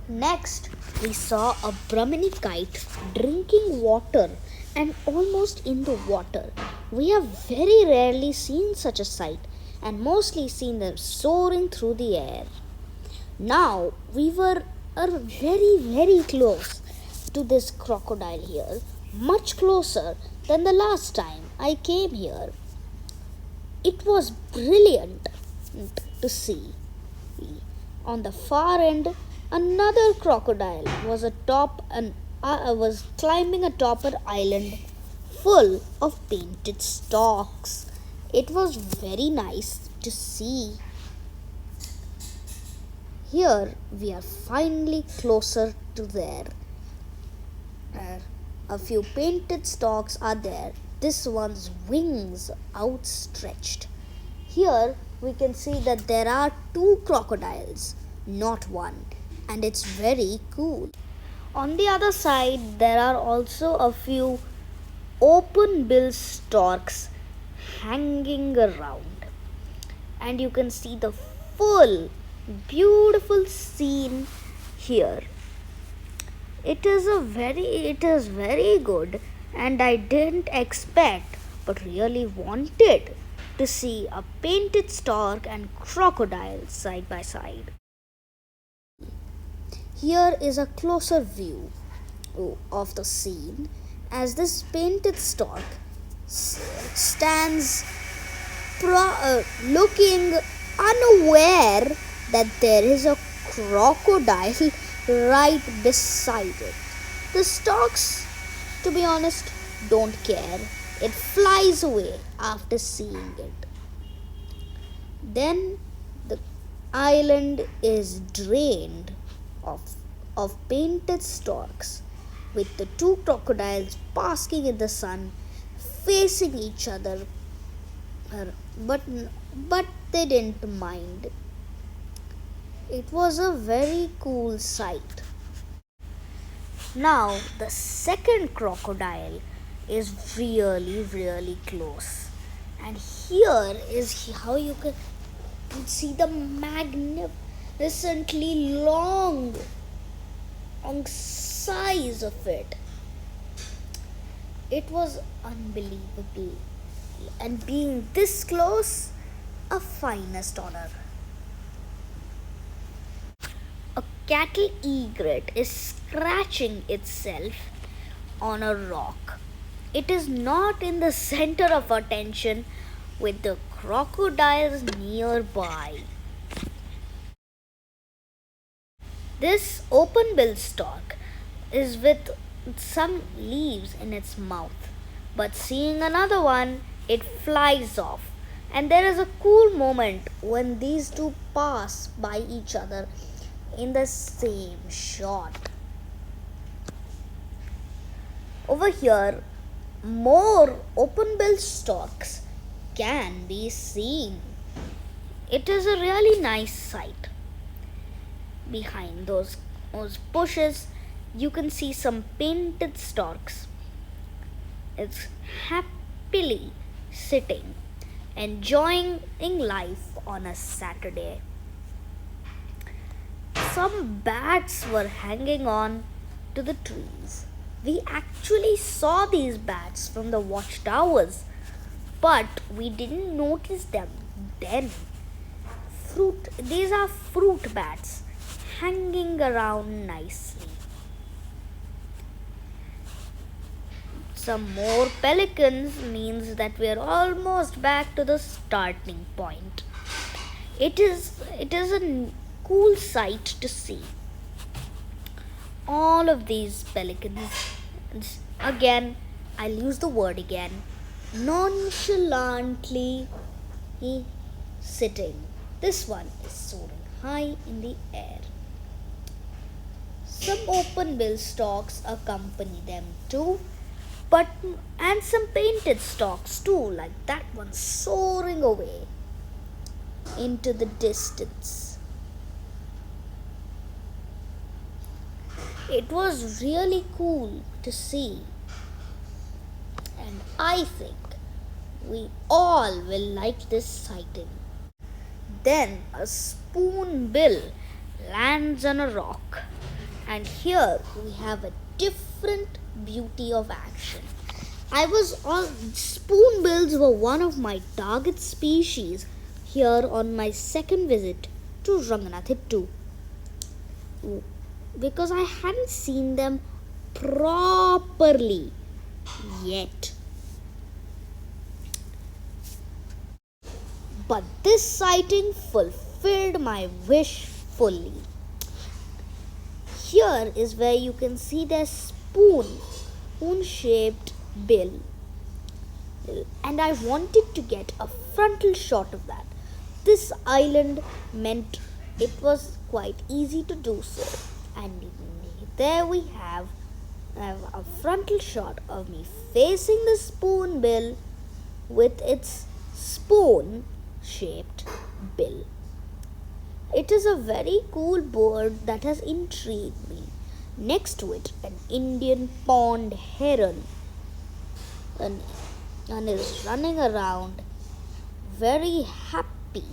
Next, we saw a Brahmini kite drinking water and almost in the water. We have very rarely seen such a sight and mostly seen them soaring through the air. Now, we were very close to this crocodile here, much closer than the last time I came here. It was brilliant to see. On the far end, another crocodile was climbing atop an island full of painted stalks. It was very nice to see. Here we are finally closer to there. A few painted stalks are there. This one's wings outstretched. Here we can see that there are two crocodiles, not one, and it's very cool. On the other side, there are also a few open bill storks hanging around, and you can see the full beautiful scene here. It is very good, and I didn't expect but really wanted to see a painted stork and crocodile side by side. Here is a closer view of the scene as this painted stork stands looking unaware that there is a crocodile right beside it. The storks, to be honest, don't care. It flies away after seeing it. Then the island is drained of painted storks, with the two crocodiles basking in the sun, facing each other. But they didn't mind. It was a very cool sight. Now, the second crocodile is really close. And here is how you can see the magnificently long size of it. It was unbelievable. And being this close, a finest honor. A cattle egret is scratching itself on a rock. It is not in the center of attention with the crocodiles nearby. This open-billed stork is with some leaves in its mouth, but seeing another one, it flies off. And there is a cool moment when these two pass by each other in the same shot. Over here, more open-billed storks can be seen. It is a really nice sight. Behind those bushes, you can see some painted storks. It's happily sitting, enjoying life on a Saturday. Some bats were hanging on to the trees. We actually saw these bats from the watchtowers, but we didn't notice them then. These are fruit bats hanging around nicely. Some more pelicans means that we are almost back to the starting point. It is a cool sight to see. All of these pelicans, again, I'll use the word again, nonchalantly sitting. This one is soaring high in the air. Some open-bill storks accompany them too, and some painted storks too, like that one soaring away into the distance. It was really cool to see, and I think we all will like this sighting. Then a spoonbill lands on a rock. And here we have a different beauty of action. I was on spoonbills were one of my target species here on my second visit to Ranganathittu because I hadn't seen them properly yet. But this sighting fulfilled my wish fully. Here is where you can see their spoon-shaped bill, and I wanted to get a frontal shot of that. This island meant it was quite easy to do so, and there we have a frontal shot of me facing the spoonbill with its spoon-shaped bill. It is a very cool bird that has intrigued me. Next to it, an Indian pond heron and is running around very happy